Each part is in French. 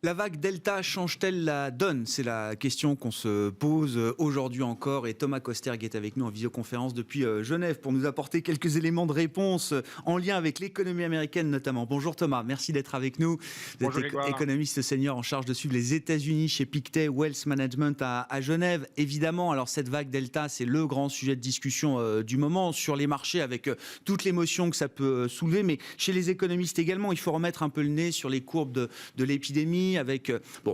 La vague Delta change-t-elle la donne? C'est la question qu'on se pose aujourd'hui encore. Et Thomas Kosterg est avec nous en visioconférence depuis Genève pour nous apporter quelques éléments de réponse en lien avec l'économie américaine notamment. Bonjour Thomas, merci d'être avec nous. Vous Bonjour êtes Grégoire. économiste senior en charge de suivre les États-Unis chez Pictet Wealth Management à Genève. Évidemment, alors cette vague Delta, c'est le grand sujet de discussion du moment sur les marchés avec toute l'émotion que ça peut soulever. Mais chez les économistes également, il faut remettre un peu le nez sur les courbes de l'épidémie, avec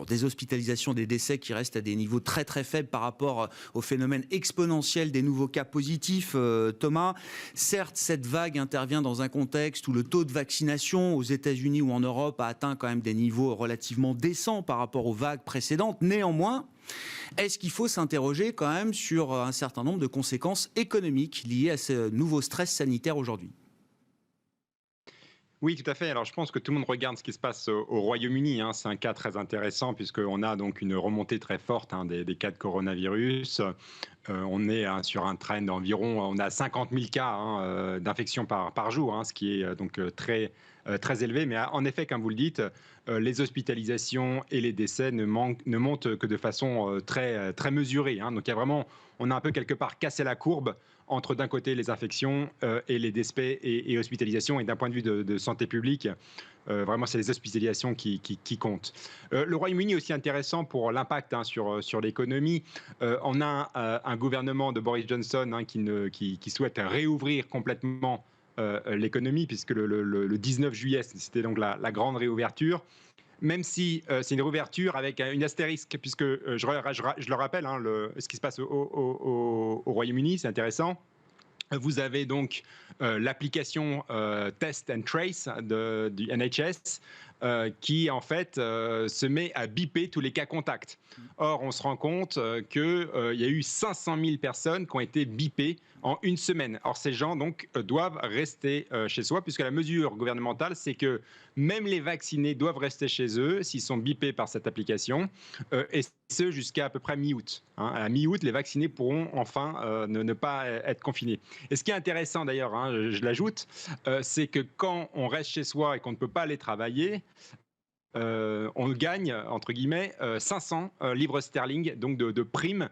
des hospitalisations, des décès qui restent à des niveaux très très faibles par rapport au phénomène exponentiel des nouveaux cas positifs. Thomas, certes, cette vague intervient dans un contexte où le taux de vaccination aux États-Unis ou en Europe a atteint quand même des niveaux relativement décents par rapport aux vagues précédentes. Néanmoins, est-ce qu'il faut s'interroger quand même sur un certain nombre de conséquences économiques liées à ce nouveau stress sanitaire aujourd'hui ? Oui, tout à fait. Alors, je pense que tout le monde regarde ce qui se passe au Royaume-Uni. C'est un cas très intéressant puisqu'on a donc une remontée très forte des cas de coronavirus. On est sur un trend d'environ, on a 50 000 cas d'infection par jour, ce qui est donc très élevé. Mais en effet, comme vous le dites, les hospitalisations et les décès ne montent que de façon très mesurée. Donc, on a un peu quelque part cassé la courbe entre d'un côté les infections et les décès et hospitalisations. Et d'un point de vue de santé publique, vraiment, c'est les hospitalisations qui comptent. Le Royaume-Uni est aussi intéressant pour l'impact sur l'économie. On a un gouvernement de Boris Johnson qui souhaite réouvrir complètement l'économie, puisque le 19 juillet, c'était donc la grande réouverture. Même si c'est une réouverture avec une astérisque, puisque je le rappelle, ce qui se passe au Royaume-Uni, c'est intéressant. Vous avez donc l'application Test and Trace du NHS qui en fait se met à biper tous les cas contacts. Or, on se rend compte qu'il y a eu 500 000 personnes qui ont été bipées en une semaine. Or, ces gens donc doivent rester chez soi, puisque la mesure gouvernementale, c'est que même les vaccinés doivent rester chez eux s'ils sont bipés par cette application, et ce jusqu'à à peu près mi-août. À mi-août, les vaccinés pourront enfin ne pas être confinés. Et ce qui est intéressant d'ailleurs, je l'ajoute, c'est que quand on reste chez soi et qu'on ne peut pas aller travailler, on gagne, entre guillemets, 500 livres sterling donc de primes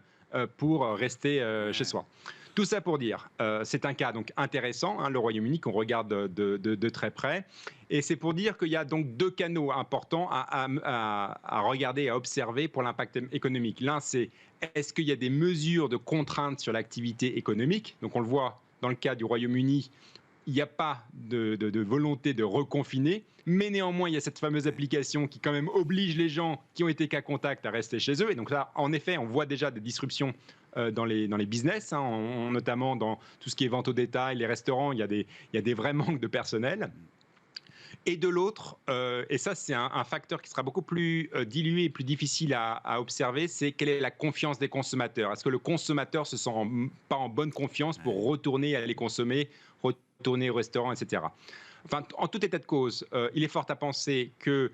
pour rester chez soi. Tout ça pour dire, c'est un cas donc intéressant, le Royaume-Uni, qu'on regarde de très près. Et c'est pour dire qu'il y a donc deux canaux importants à regarder, à observer pour l'impact économique. L'un, c'est est-ce qu'il y a des mesures de contrainte sur l'activité économique? Donc on le voit dans le cas du Royaume-Uni, il n'y a pas de volonté de reconfiner, mais néanmoins, il y a cette fameuse application qui quand même oblige les gens qui ont été cas contact à rester chez eux. Et donc là, en effet, on voit déjà des disruptions dans les business, notamment dans tout ce qui est vente au détail, les restaurants, il y a des vrais manques de personnel. Et de l'autre, et ça c'est un facteur qui sera beaucoup plus dilué et plus difficile à observer, c'est quelle est la confiance des consommateurs. Est-ce que le consommateur se sent pas en bonne confiance pour retourner aller consommer, retourner au restaurant, etc. Enfin, en tout état de cause, il est fort à penser que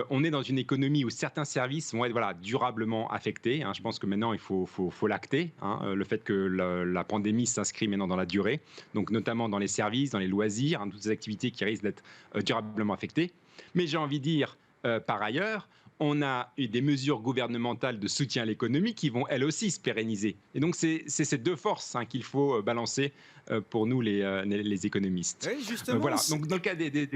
on est dans une économie où certains services vont être durablement affectés. Je pense que maintenant, il faut l'acter, le fait que la pandémie s'inscrit maintenant dans la durée, donc notamment dans les services, dans les loisirs, toutes ces activités qui risquent d'être durablement affectées. Mais j'ai envie de dire, par ailleurs, on a eu des mesures gouvernementales de soutien à l'économie qui vont elles aussi se pérenniser. Et donc, c'est ces deux forces qu'il faut balancer pour nous, les économistes. Oui, justement. Voilà. Donc, dans le cas des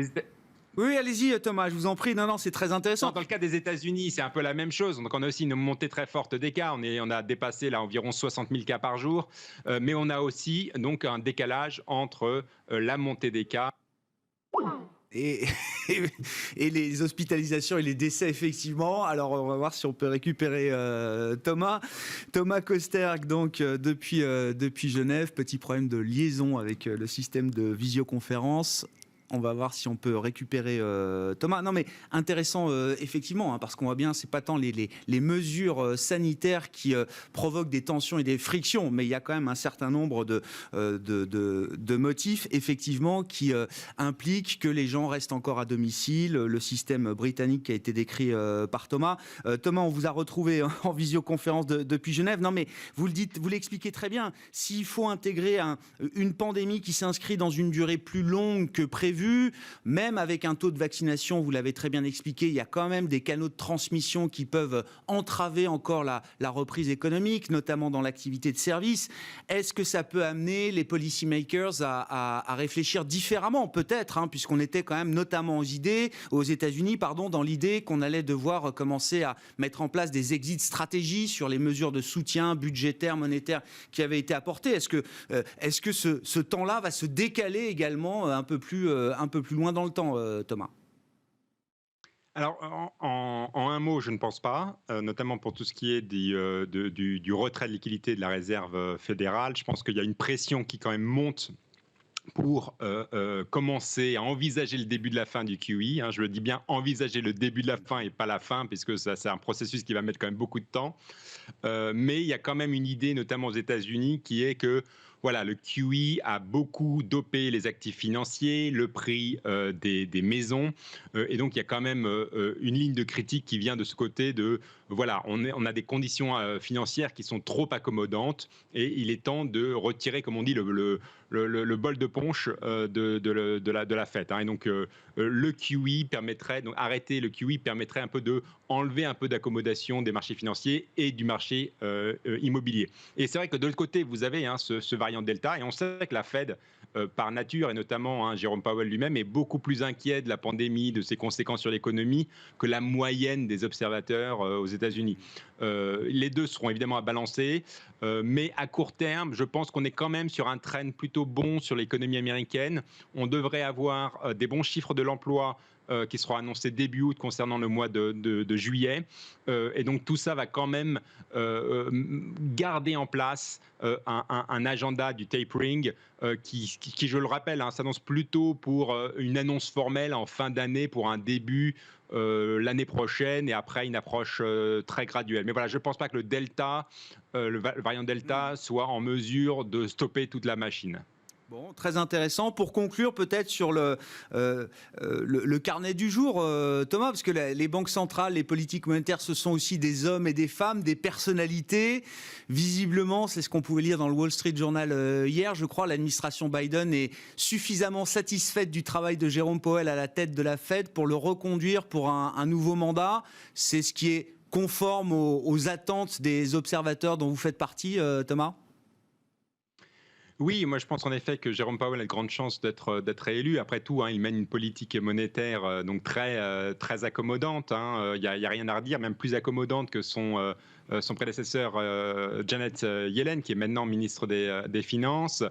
Oui, allez-y Thomas, je vous en prie. Non, c'est très intéressant. Dans le cas des États-Unis, c'est un peu la même chose. Donc, on a aussi une montée très forte des cas. On a dépassé là environ 60 000 cas par jour. Mais on a aussi donc un décalage entre la montée des cas et les hospitalisations et les décès, effectivement. Alors, on va voir si on peut récupérer Thomas Kosterg, donc depuis Genève. Petit problème de liaison avec le système de visioconférence. On va voir si on peut récupérer Thomas. Non, mais intéressant, effectivement, parce qu'on voit bien, c'est pas tant les mesures sanitaires qui provoquent des tensions et des frictions, mais il y a quand même un certain nombre de motifs, effectivement, qui impliquent que les gens restent encore à domicile. Le système britannique qui a été décrit par Thomas. Thomas, on vous a retrouvé en visioconférence depuis Genève. Non, mais vous l'expliquez très bien. S'il faut intégrer une pandémie qui s'inscrit dans une durée plus longue que prévu, prévu, même avec un taux de vaccination, vous l'avez très bien expliqué, il y a quand même des canaux de transmission qui peuvent entraver encore la reprise économique, notamment dans l'activité de service. Est-ce que ça peut amener les policymakers à réfléchir différemment, peut-être, hein, puisqu'on était quand même notamment aux États-Unis, dans l'idée qu'on allait devoir commencer à mettre en place des exit stratégies sur les mesures de soutien budgétaire, monétaire qui avaient été apportées. Est-ce que ce temps-là va se décaler également un peu plus loin dans le temps, Thomas ? Alors, en un mot, je ne pense pas, notamment pour tout ce qui est du retrait de liquidité de la réserve fédérale. Je pense qu'il y a une pression qui quand même monte pour commencer à envisager le début de la fin du QE. Hein, je le dis bien, envisager le début de la fin et pas la fin, puisque ça, c'est un processus qui va mettre quand même beaucoup de temps. Mais il y a quand même une idée, notamment aux États-Unis, qui est que voilà, le QE a beaucoup dopé les actifs financiers, le prix des maisons. Et donc, il y a quand même une ligne de critique qui vient de ce côté de, voilà, on a des conditions financières qui sont trop accommodantes et il est temps de retirer, comme on dit, le bol de punch de la fête. Hein. Et donc, le QE permettrait, donc arrêter le QE permettrait un peu de enlever un peu d'accommodation des marchés financiers et du marché immobilier. Et c'est vrai que de l'autre côté, vous avez ce variant Delta, et on sait que la Fed, par nature, et notamment Jérôme Powell lui-même, est beaucoup plus inquiet de la pandémie, de ses conséquences sur l'économie, que la moyenne des observateurs aux États-Unis. Les deux seront évidemment à balancer, mais à court terme, je pense qu'on est quand même sur un trend plutôt bon sur l'économie américaine. On devrait avoir des bons chiffres de l'emploi qui seront annoncés début août concernant le mois de juillet. Et donc tout ça va quand même garder en place un agenda du tapering qui, je le rappelle, s'annonce plutôt pour une annonce formelle en fin d'année pour un début l'année prochaine et après une approche très graduelle. Mais voilà, je ne pense pas que le Delta, le variant Delta, soit en mesure de stopper toute la machine. Bon, très intéressant. Pour conclure, peut-être sur le carnet du jour, Thomas, parce que les banques centrales, les politiques monétaires, ce sont aussi des hommes et des femmes, des personnalités. Visiblement, c'est ce qu'on pouvait lire dans le Wall Street Journal hier, je crois, l'administration Biden est suffisamment satisfaite du travail de Jérôme Powell à la tête de la Fed pour le reconduire pour un nouveau mandat. C'est ce qui est conforme aux attentes des observateurs dont vous faites partie, Thomas ? Oui, moi je pense en effet que Jérôme Powell a de grandes chances d'être réélu. Après tout, il mène une politique monétaire donc très accommodante. Il n'y a rien à redire, même plus accommodante que son prédécesseur Janet Yellen, qui est maintenant ministre des Finances.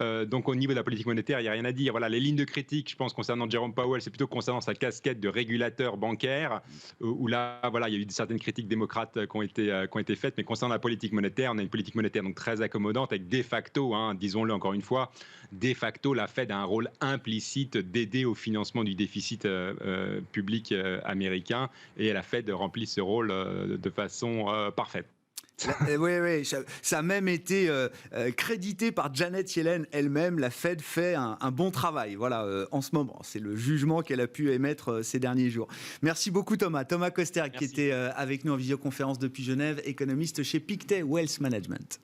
Donc au niveau de la politique monétaire, il n'y a rien à dire. Voilà, les lignes de critique, je pense, concernant Jérôme Powell, c'est plutôt concernant sa casquette de régulateur bancaire, où là, voilà, il y a eu certaines critiques démocrates qui ont été faites. Mais concernant la politique monétaire, on a une politique monétaire donc très accommodante, avec de facto, disons-le encore une fois, de facto, la Fed a un rôle implicite d'aider au financement du déficit public américain, et la Fed remplit ce rôle de façon parfaite. Oui, ça a même été crédité par Janet Yellen elle-même. La Fed fait un bon travail, voilà, en ce moment. C'est le jugement qu'elle a pu émettre ces derniers jours. Merci beaucoup, Thomas. Thomas Koster, qui était avec nous en visioconférence depuis Genève, économiste chez Pictet Wealth Management.